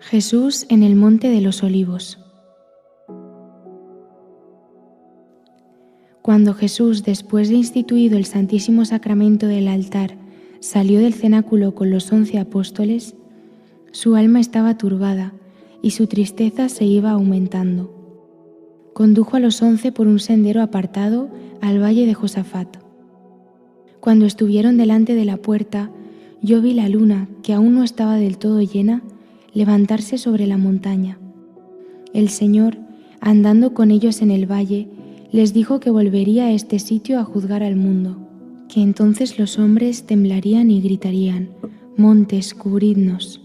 Jesús en el Monte de los Olivos. Cuando Jesús, después de instituido el Santísimo Sacramento del altar, salió del cenáculo con los 11 apóstoles, su alma estaba turbada y su tristeza se iba aumentando. Condujo a los 11 por un sendero apartado al valle de Josafat. Cuando estuvieron delante de la puerta, yo vi la luna, que aún no estaba del todo llena, levantarse sobre la montaña. El Señor, andando con ellos en el valle, les dijo que volvería a este sitio a juzgar al mundo, que entonces los hombres temblarían y gritarían: «Montes, cubridnos».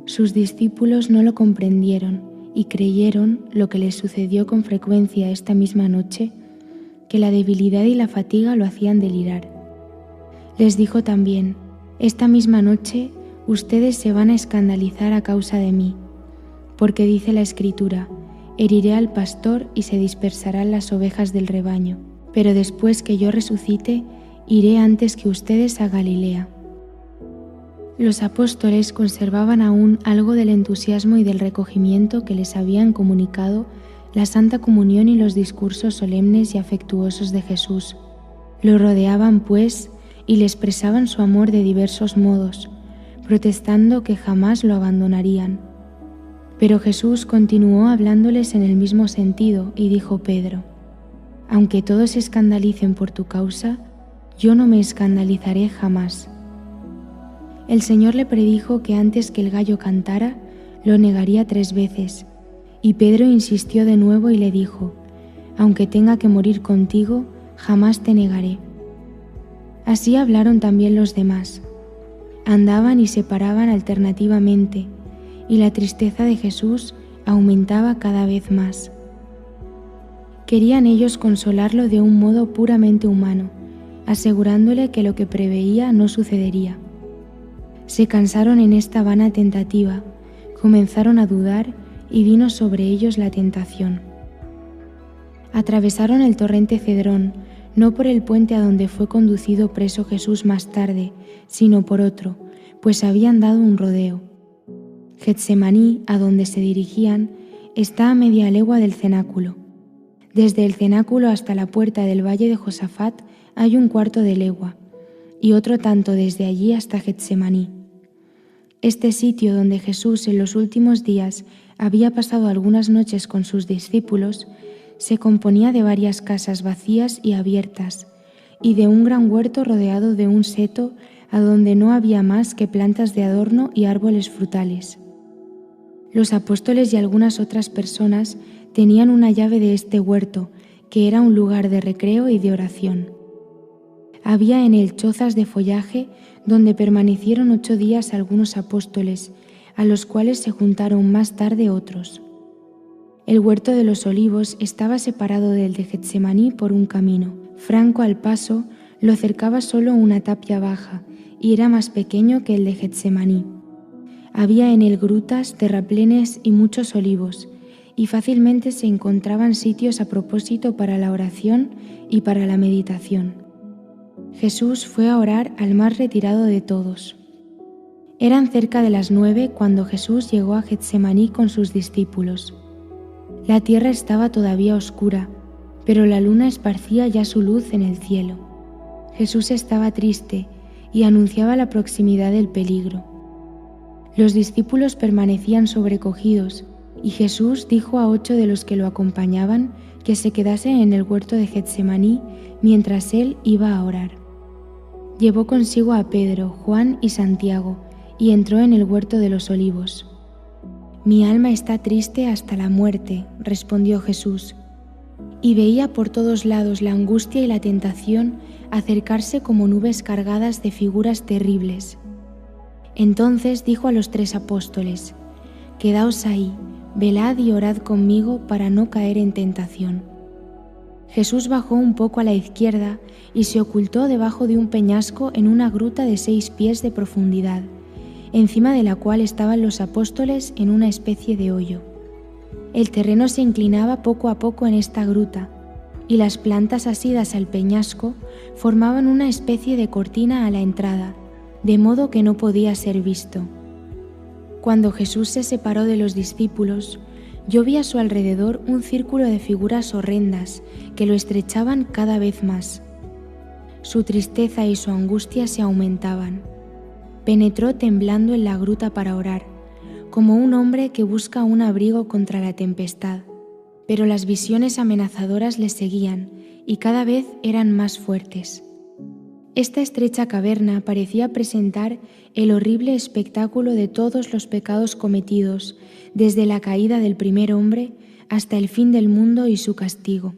Sus discípulos no lo comprendieron y creyeron lo que les sucedió con frecuencia esta misma noche, que la debilidad y la fatiga lo hacían delirar. Les dijo también: «Esta misma noche ustedes se van a escandalizar a causa de mí, porque dice la Escritura: heriré al pastor y se dispersarán las ovejas del rebaño, pero después que yo resucite, iré antes que ustedes a Galilea». Los apóstoles conservaban aún algo del entusiasmo y del recogimiento que les habían comunicado la Santa Comunión y los discursos solemnes y afectuosos de Jesús. Lo rodeaban, pues, y le expresaban su amor de diversos modos, protestando que jamás lo abandonarían. Pero Jesús continuó hablándoles en el mismo sentido y dijo Pedro: «Aunque todos se escandalicen por tu causa, yo no me escandalizaré jamás». El Señor le predijo que antes que el gallo cantara, lo negaría 3 veces, y Pedro insistió de nuevo y le dijo: «Aunque tenga que morir contigo, jamás te negaré». Así hablaron también los demás. Andaban y se paraban alternativamente, y la tristeza de Jesús aumentaba cada vez más. Querían ellos consolarlo de un modo puramente humano, asegurándole que lo que preveía no sucedería. Se cansaron en esta vana tentativa, comenzaron a dudar y vino sobre ellos la tentación. Atravesaron el torrente Cedrón, no por el puente a donde fue conducido preso Jesús más tarde, sino por otro, pues habían dado un rodeo. Getsemaní, a donde se dirigían, está a media legua del cenáculo. Desde el cenáculo hasta la puerta del valle de Josafat hay 1/4 de legua, y otro tanto desde allí hasta Getsemaní. Este sitio donde Jesús en los últimos días había pasado algunas noches con sus discípulos se componía de varias casas vacías y abiertas, y de un gran huerto rodeado de un seto a donde no había más que plantas de adorno y árboles frutales. Los apóstoles y algunas otras personas tenían una llave de este huerto, que era un lugar de recreo y de oración. Había en él chozas de follaje donde permanecieron 8 días algunos apóstoles, a los cuales se juntaron más tarde otros. El huerto de los olivos estaba separado del de Getsemaní por un camino. Franco al paso lo cercaba solo una tapia baja y era más pequeño que el de Getsemaní. Había en él grutas, terraplenes y muchos olivos, y fácilmente se encontraban sitios a propósito para la oración y para la meditación. Jesús fue a orar al más retirado de todos. Eran cerca de las 9 cuando Jesús llegó a Getsemaní con sus discípulos. La tierra estaba todavía oscura, pero la luna esparcía ya su luz en el cielo. Jesús estaba triste y anunciaba la proximidad del peligro. Los discípulos permanecían sobrecogidos, y Jesús dijo a 8 de los que lo acompañaban que se quedasen en el huerto de Getsemaní mientras él iba a orar. Llevó consigo a Pedro, Juan y Santiago, y entró en el huerto de los olivos. «Mi alma está triste hasta la muerte», respondió Jesús, y veía por todos lados la angustia y la tentación acercarse como nubes cargadas de figuras terribles. Entonces dijo a los 3 apóstoles: «Quedaos ahí, velad y orad conmigo para no caer en tentación». Jesús bajó un poco a la izquierda y se ocultó debajo de un peñasco en una gruta de 6 pies de profundidad, encima de la cual estaban los apóstoles en una especie de hoyo. El terreno se inclinaba poco a poco en esta gruta, y las plantas asidas al peñasco formaban una especie de cortina a la entrada, de modo que no podía ser visto. Cuando Jesús se separó de los discípulos, yo vi a su alrededor un círculo de figuras horrendas que lo estrechaban cada vez más. Su tristeza y su angustia se aumentaban. Penetró temblando en la gruta para orar, como un hombre que busca un abrigo contra la tempestad, pero las visiones amenazadoras le seguían y cada vez eran más fuertes. Esta estrecha caverna parecía presentar el horrible espectáculo de todos los pecados cometidos, desde la caída del primer hombre hasta el fin del mundo y su castigo.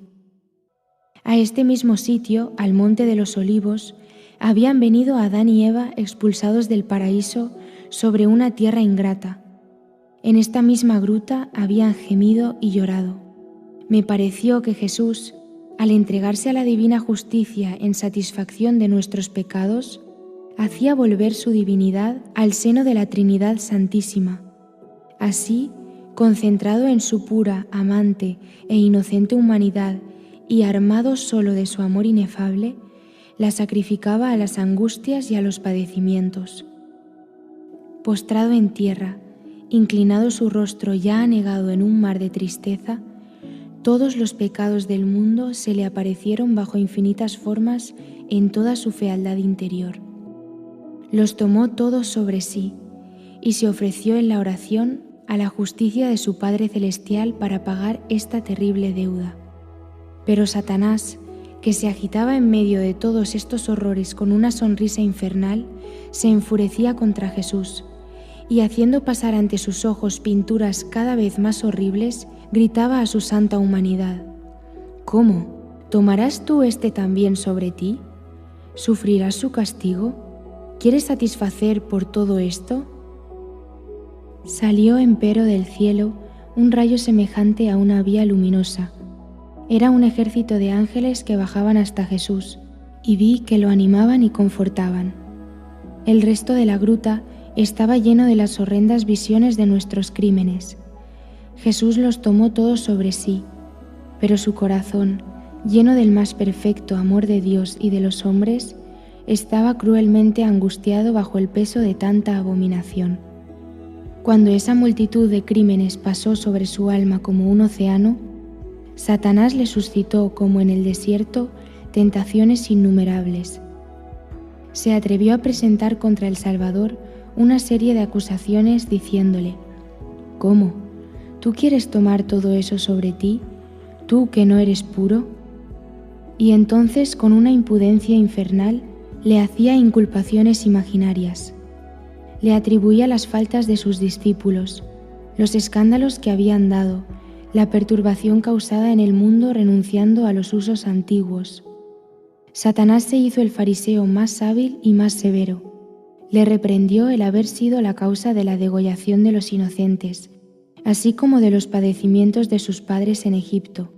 A este mismo sitio, al Monte de los Olivos, habían venido Adán y Eva expulsados del paraíso sobre una tierra ingrata. En esta misma gruta habían gemido y llorado. Me pareció que Jesús, al entregarse a la divina justicia en satisfacción de nuestros pecados, hacía volver su divinidad al seno de la Trinidad Santísima. Así, concentrado en su pura, amante e inocente humanidad y armado solo de su amor inefable, la sacrificaba a las angustias y a los padecimientos. Postrado en tierra, inclinado su rostro ya anegado en un mar de tristeza, todos los pecados del mundo se le aparecieron bajo infinitas formas en toda su fealdad interior. Los tomó todos sobre sí y se ofreció en la oración a la justicia de su Padre Celestial para pagar esta terrible deuda. Pero Satanás, que se agitaba en medio de todos estos horrores con una sonrisa infernal, se enfurecía contra Jesús y, haciendo pasar ante sus ojos pinturas cada vez más horribles, gritaba a su santa humanidad: ¿Cómo? ¿Tomarás tú este también sobre ti? ¿Sufrirás su castigo? ¿Quieres satisfacer por todo esto? Salió empero del cielo un rayo semejante a una vía luminosa. Era un ejército de ángeles que bajaban hasta Jesús, y vi que lo animaban y confortaban. El resto de la gruta estaba lleno de las horrendas visiones de nuestros crímenes. Jesús los tomó todos sobre sí, pero su corazón, lleno del más perfecto amor de Dios y de los hombres, estaba cruelmente angustiado bajo el peso de tanta abominación. Cuando esa multitud de crímenes pasó sobre su alma como un océano, Satanás le suscitó, como en el desierto, tentaciones innumerables. Se atrevió a presentar contra el Salvador una serie de acusaciones diciéndole: ¿Cómo? ¿Tú quieres tomar todo eso sobre ti, tú que no eres puro? Y entonces, con una impudencia infernal, le hacía inculpaciones imaginarias. Le atribuía las faltas de sus discípulos, los escándalos que habían dado, la perturbación causada en el mundo renunciando a los usos antiguos. Satanás se hizo el fariseo más hábil y más severo. Le reprendió el haber sido la causa de la degollación de los inocentes, así como de los padecimientos de sus padres en Egipto,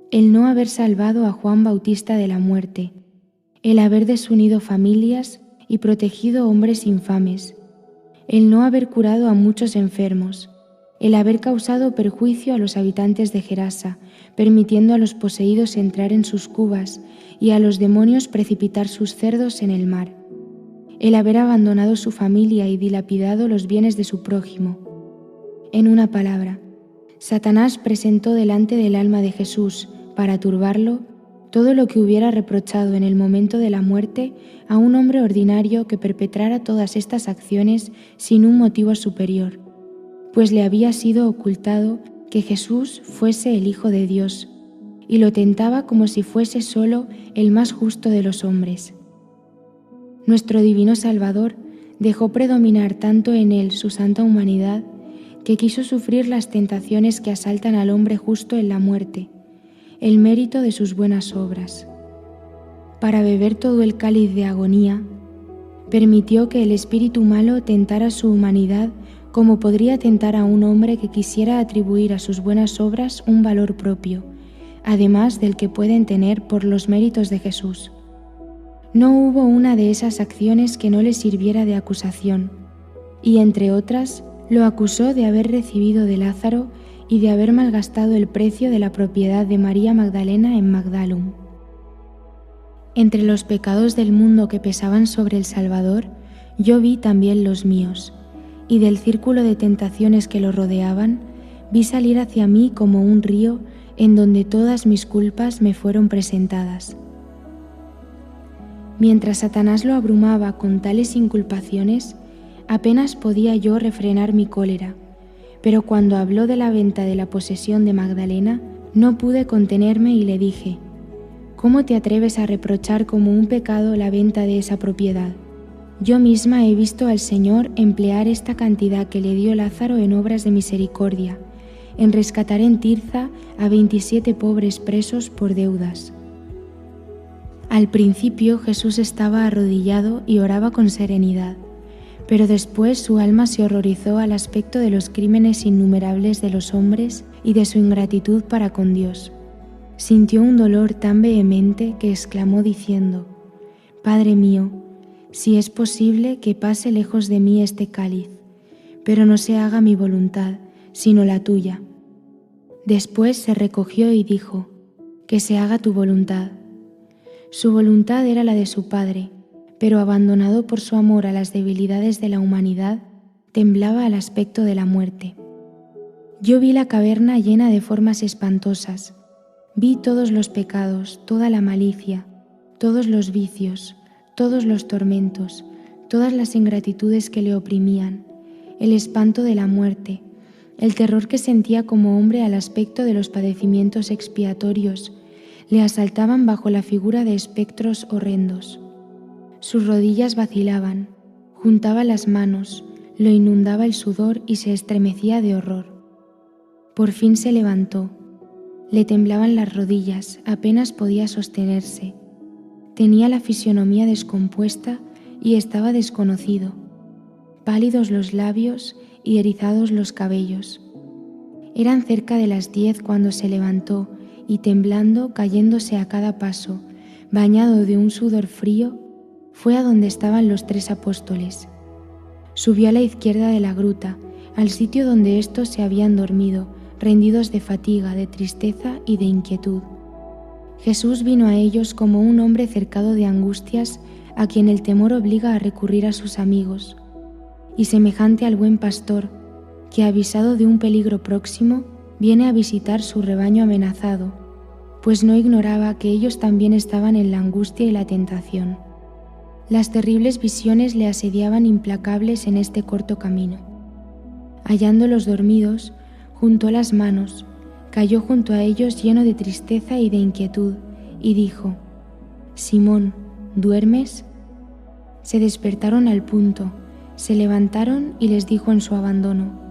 el no haber salvado a Juan Bautista de la muerte, el haber desunido familias y protegido hombres infames, el no haber curado a muchos enfermos, el haber causado perjuicio a los habitantes de Gerasa, permitiendo a los poseídos entrar en sus cubas y a los demonios precipitar sus cerdos en el mar, el haber abandonado su familia y dilapidado los bienes de su prójimo. En una palabra, Satanás presentó delante del alma de Jesús, para turbarlo, todo lo que hubiera reprochado en el momento de la muerte a un hombre ordinario que perpetrara todas estas acciones sin un motivo superior, pues le había sido ocultado que Jesús fuese el Hijo de Dios, y lo tentaba como si fuese solo el más justo de los hombres. Nuestro divino Salvador dejó predominar tanto en él su santa humanidad, que quiso sufrir las tentaciones que asaltan al hombre justo en la muerte, el mérito de sus buenas obras. Para beber todo el cáliz de agonía, permitió que el espíritu malo tentara su humanidad como podría tentar a un hombre que quisiera atribuir a sus buenas obras un valor propio, además del que pueden tener por los méritos de Jesús. No hubo una de esas acciones que no le sirviera de acusación, y entre otras, lo acusó de haber recibido de Lázaro y de haber malgastado el precio de la propiedad de María Magdalena en Magdalum. Entre los pecados del mundo que pesaban sobre el Salvador, yo vi también los míos, y del círculo de tentaciones que lo rodeaban, vi salir hacia mí como un río en donde todas mis culpas me fueron presentadas. Mientras Satanás lo abrumaba con tales inculpaciones, apenas podía yo refrenar mi cólera, pero cuando habló de la venta de la posesión de Magdalena, no pude contenerme y le dije: ¿Cómo te atreves a reprochar como un pecado la venta de esa propiedad? Yo misma he visto al Señor emplear esta cantidad que le dio Lázaro en obras de misericordia, en rescatar en Tirza a 27 pobres presos por deudas. Al principio Jesús estaba arrodillado y oraba con serenidad, pero después su alma se horrorizó al aspecto de los crímenes innumerables de los hombres y de su ingratitud para con Dios. Sintió un dolor tan vehemente que exclamó diciendo: Padre mío, si es posible que pase lejos de mí este cáliz, pero no se haga mi voluntad, sino la tuya. Después se recogió y dijo: Que se haga tu voluntad. Su voluntad era la de su Padre, pero abandonado por su amor a las debilidades de la humanidad, temblaba al aspecto de la muerte. Yo vi la caverna llena de formas espantosas. Vi todos los pecados, toda la malicia, todos los vicios, todos los tormentos, todas las ingratitudes que le oprimían, el espanto de la muerte, el terror que sentía como hombre al aspecto de los padecimientos expiatorios, le asaltaban bajo la figura de espectros horrendos. Sus rodillas vacilaban, juntaba las manos, lo inundaba el sudor y se estremecía de horror. Por fin se levantó. Le temblaban las rodillas, apenas podía sostenerse. Tenía la fisonomía descompuesta y estaba desconocido, pálidos los labios y erizados los cabellos. Eran cerca de las 10 cuando se levantó y temblando, cayéndose a cada paso, bañado de un sudor frío, fue a donde estaban los 3 apóstoles. Subió a la izquierda de la gruta, al sitio donde éstos se habían dormido, rendidos de fatiga, de tristeza y de inquietud. Jesús vino a ellos como un hombre cercado de angustias a quien el temor obliga a recurrir a sus amigos, y semejante al buen pastor, que avisado de un peligro próximo, viene a visitar su rebaño amenazado, pues no ignoraba que ellos también estaban en la angustia y la tentación. Las terribles visiones le asediaban implacables en este corto camino. Hallándolos dormidos, juntó las manos, cayó junto a ellos lleno de tristeza y de inquietud, y dijo: Simón, ¿duermes? Se despertaron al punto, se levantaron y les dijo en su abandono: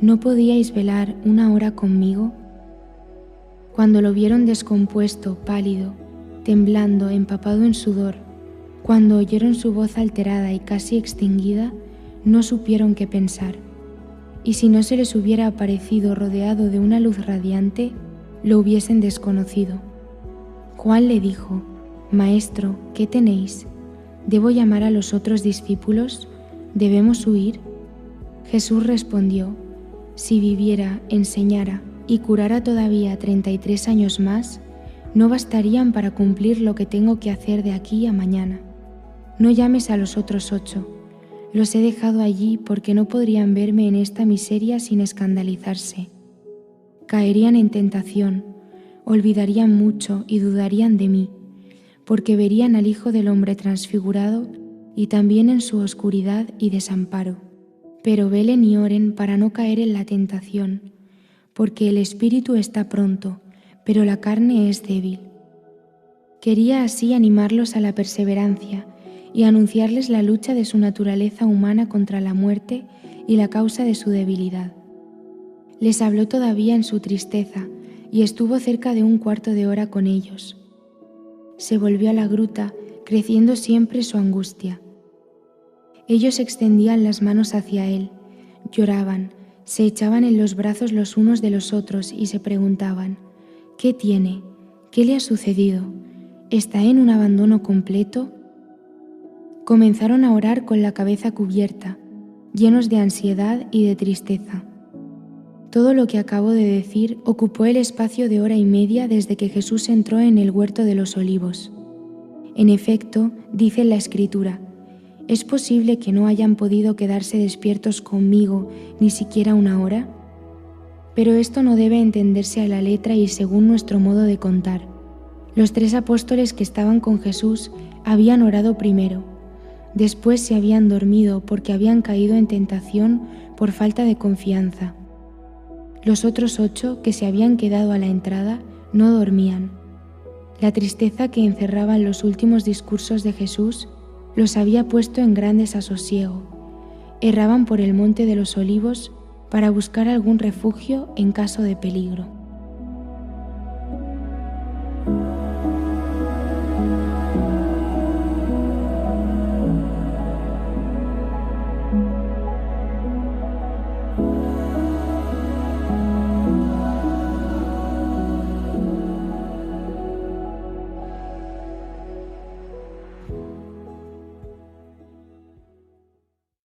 ¿No podíais velar una hora conmigo? Cuando lo vieron descompuesto, pálido, temblando, empapado en sudor, cuando oyeron su voz alterada y casi extinguida, no supieron qué pensar. Y si no se les hubiera aparecido rodeado de una luz radiante, lo hubiesen desconocido. Juan le dijo: Maestro, ¿qué tenéis? ¿Debo llamar a los otros discípulos? ¿Debemos huir? Jesús respondió: Si viviera, enseñara y curara todavía 33 años más, no bastarían para cumplir lo que tengo que hacer de aquí a mañana. No llames a los otros 8. Los he dejado allí porque no podrían verme en esta miseria sin escandalizarse. Caerían en tentación, olvidarían mucho y dudarían de mí, porque verían al Hijo del Hombre transfigurado y también en su oscuridad y desamparo. Pero velen y oren para no caer en la tentación, porque el espíritu está pronto, pero la carne es débil. Quería así animarlos a la perseverancia y anunciarles la lucha de su naturaleza humana contra la muerte y la causa de su debilidad. Les habló todavía en su tristeza y estuvo cerca de un cuarto de hora con ellos. Se volvió a la gruta, creciendo siempre su angustia. Ellos extendían las manos hacia él, lloraban, se echaban en los brazos los unos de los otros y se preguntaban: ¿qué tiene? ¿Qué le ha sucedido? ¿Está en un abandono completo? Comenzaron a orar con la cabeza cubierta, llenos de ansiedad y de tristeza. Todo lo que acabo de decir ocupó el espacio de hora y media desde que Jesús entró en el huerto de los Olivos. En efecto, dice la Escritura: ¿Es posible que no hayan podido quedarse despiertos conmigo ni siquiera una hora? Pero esto no debe entenderse a la letra y según nuestro modo de contar. Los 3 apóstoles que estaban con Jesús habían orado primero. Después se habían dormido porque habían caído en tentación por falta de confianza. Los otros 8 que se habían quedado a la entrada no dormían. La tristeza que encerraban los últimos discursos de Jesús los había puesto en gran desasosiego. Erraban por el monte de los Olivos para buscar algún refugio en caso de peligro.